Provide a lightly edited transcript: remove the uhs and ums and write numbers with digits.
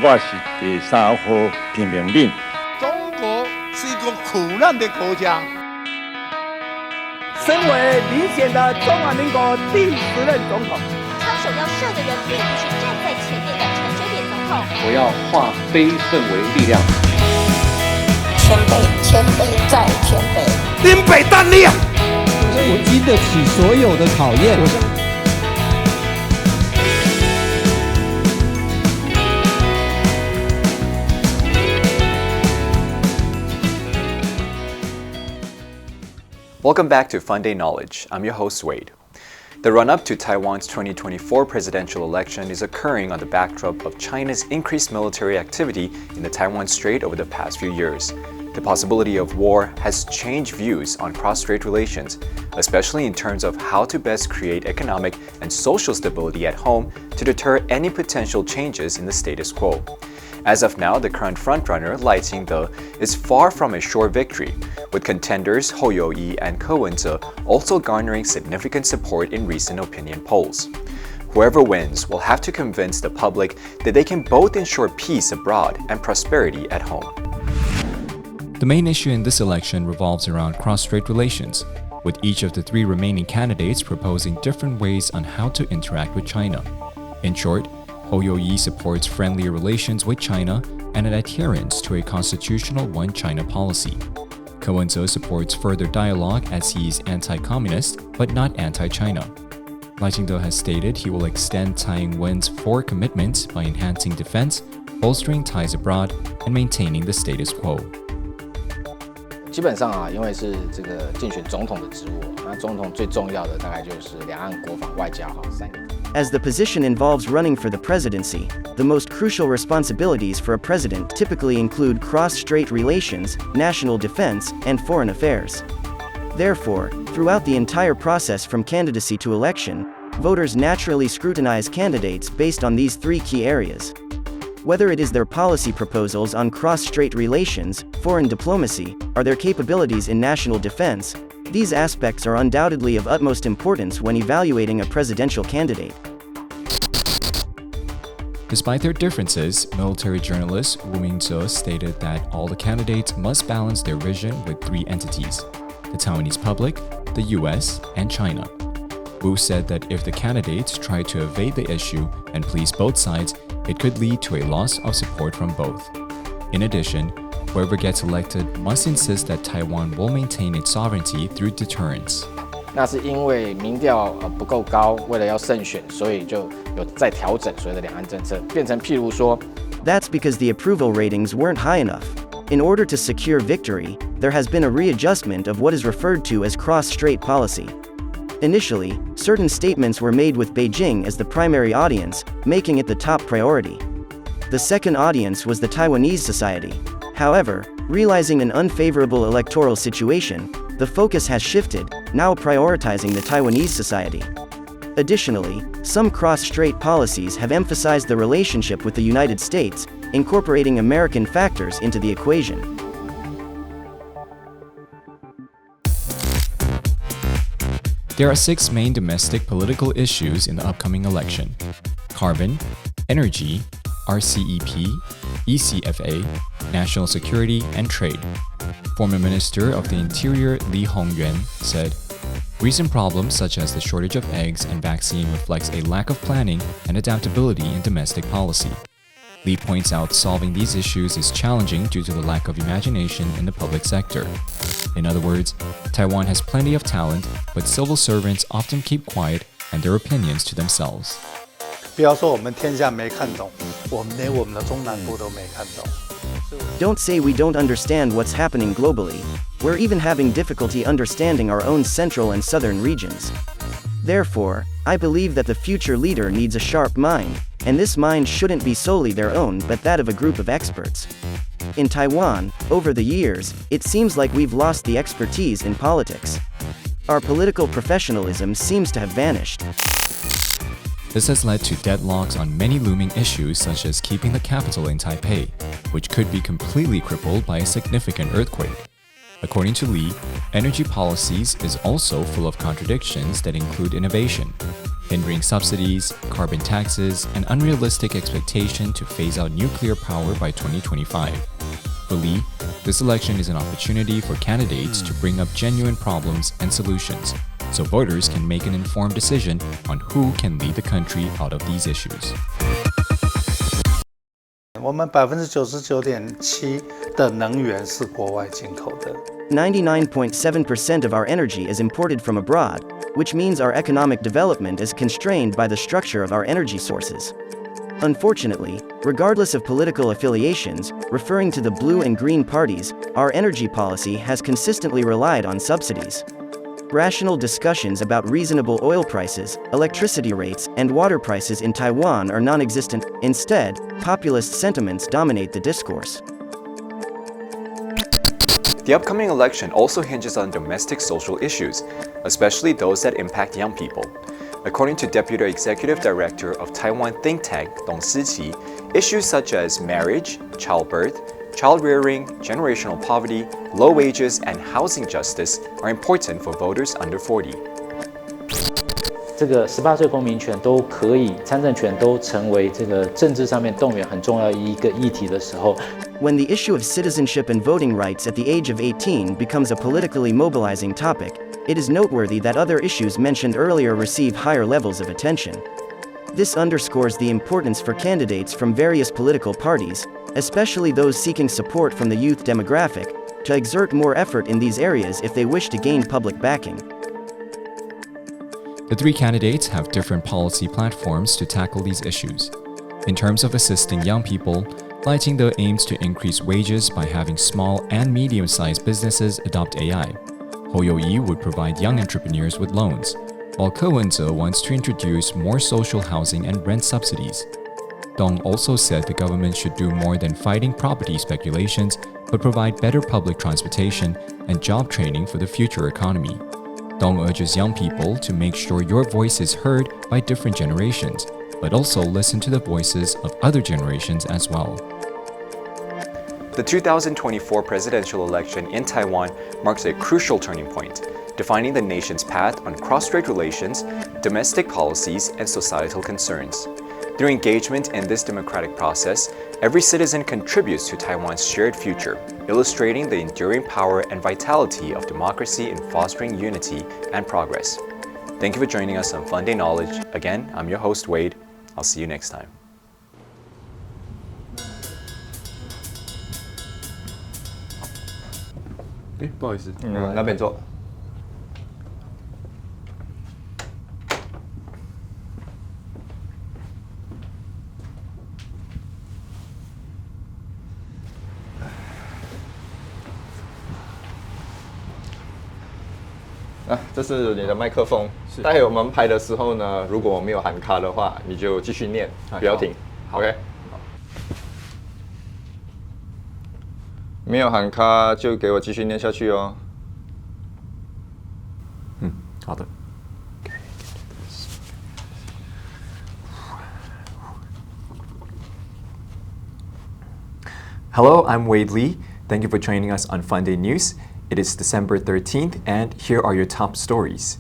我是第3号评评令。中国是一个苦难的国家。身为明显的中华民国第10任总统，枪手要射的人并不是站在前面的陈水扁总统。我要化悲愤为力量。谦卑，谦卑再谦卑。林北蛋力啊！我经得起所有的考验。Welcome back to FUNDAY Knowledge. I'm your host, Wade. The run-up to Taiwan's 2024 presidential election is occurring on the backdrop of China's increased military activity in the Taiwan Strait over the past few years. The possibility of war has changed views on cross-strait relations, especially in terms of how to best create economic and social stability at home to deter any potential changes in the status quo. As of now, the current frontrunner, Lai Ching-te, is far from a sure victory, with contenders Hou You-yi and Ko Wen-je also garnering significant support in recent opinion polls. Whoever wins will have to convince the public that they can both ensure peace abroad and prosperity at home. The main issue in this election revolves around cross-strait relations, with each of the 3 remaining candidates proposing different ways on how to interact with China. In short, Hou You-yi supports friendlier relations with China and an adherence to a constitutional one-China policy. Ko Wen-je supports further dialogue as he is anti-communist but not anti-China. Lai Ching-te has stated he will extend Tsai Ing-wen's 4 commitments by enhancing defense, bolstering ties abroad, and maintaining the status quo. 基本上因为是这个竞选总统的职务，那总统最重要的大概就是两岸国防外交3个。As the position involves running for the presidency, the most crucial responsibilities for a president typically include cross-strait relations, national defense, and foreign affairs. Therefore, throughout the entire process from candidacy to election, voters naturally scrutinize candidates based on these 3 key areas. Whether it is their policy proposals on cross-strait relations, foreign diplomacy, or their capabilities in national defense, these aspects are undoubtedly of utmost importance when evaluating a presidential candidate. Despite their differences, military journalist Wu Mingze stated that all the candidates must balance their vision with 3 entities: the Taiwanese public, the US, and China. Wu said that if the candidates try to evade the issue and please both sides, it could lead to a loss of support from both. In addition, whoever gets elected must insist that Taiwan will maintain its sovereignty through deterrence. 那是因为民调不够高，为了要胜选，所以就有在调整所谓的两岸政策，变成譬如说 That's because the approval ratings weren't high enough. In order to secure victory, there has been a readjustment of what is referred to as cross-strait policy. Initially, certain statements were made with Beijing as the primary audience, making it the top priority. The second audience was the Taiwanese society. However, realizing an unfavorable electoral situation, the focus has shifted, now prioritizing the Taiwanese society. Additionally, some cross-strait policies have emphasized the relationship with the United States, incorporating American factors into the equation. There are 6 main domestic political issues in the upcoming election: carbon, energy, RCEP, ECFA, national security, and trade. Former Minister of the Interior李鸿源said, "Recent problems such as the shortage of eggs and vaccine reflects a lack of planning and adaptability in domestic policy." Li points out solving these issues is challenging due to the lack of imagination in the public sector. In other words, Taiwan has plenty of talent, but civil servants often keep quiet and their opinions to themselves. 不要说我们天下没看懂，我们连我们的中南部都没看懂。Don't say we don't understand what's happening globally. We're even having difficulty understanding our own central and southern regions. Therefore, I believe that the future leader needs a sharp mind, and this mind shouldn't be solely their own but that of a group of experts. In Taiwan, over the years, it seems like we've lost the expertise in politics. Our political professionalism seems to have vanished. This has led to deadlocks on many looming issues such as keeping the capital in Taipei, which could be completely crippled by a significant earthquake. According to Lee, energy policies is also full of contradictions that include innovation, hindering subsidies, carbon taxes, and unrealistic expectation to phase out nuclear power by 2025. For Lee, this election is an opportunity for candidates to bring up genuine problems and solutions, so voters can make an informed decision on who can lead the country out of these issues. 我们99.7%的能源是国外进口的。99.7% of our energy is imported from abroad, which means our economic development is constrained by the structure of our energy sources. Unfortunately, regardless of political affiliations, referring to the blue and green parties, our energy policy has consistently relied on subsidies. Rational discussions about reasonable oil prices, electricity rates, and water prices in Taiwan are non-existent. Instead, populist sentiments dominate the discourse. The upcoming election also hinges on domestic social issues, especially those that impact young people. According to Deputy Executive Director of Taiwan think tank董思齐, issues such as marriage, childbirth, child rearing, generational poverty, low wages, and housing justice are important for voters under 40. 这个18岁公民权都可以参政权都成为这个政治上面动员很重要一个议题的时候 When the issue of citizenship and voting rights at the age of 18 becomes a politically mobilizing topic, it is noteworthy that other issues mentioned earlier receive higher levels of attention. This underscores the importance for candidates from various political parties, especially those seeking support from the youth demographic, to exert more effort in these areas if they wish to gain public backing. The three candidates have different policy platforms to tackle these issues. In terms of assisting young people, Lai Ching-te aims to increase wages by having small and medium-sized businesses adopt AI. Hou You-yi would provide young entrepreneurs with loans, while Ko Wen-je wants to introduce more social housing and rent subsidies. Dong also said the government should do more than fighting property speculations, but provide better public transportation and job training for the future economy. Dong urges young people to make sure your voice is heard by different generations, but also listen to the voices of other generations as well. The 2024 presidential election in Taiwan marks a crucial turning point, defining the nation's path on cross-strait relations, domestic policies, and societal concerns. Through engagement in this democratic process, every citizen contributes to Taiwan's shared future, illustrating the enduring power and vitality of democracy in fostering unity and progress. Thank you for joining us on FUNDAY Knowledge. Again, I'm your host, Wade. I'll see you next time. 不好意思，那边坐。这是你的麦克风。待会我们拍的时候呢，如果我没有喊卡的话，你就继续念，不要停。OK。没有喊卡就给我继续念下去哦。好的。Hello, I'm Wade Lee. Thank you for joining us on FUNDAY News. It is December 13th, and here are your top stories.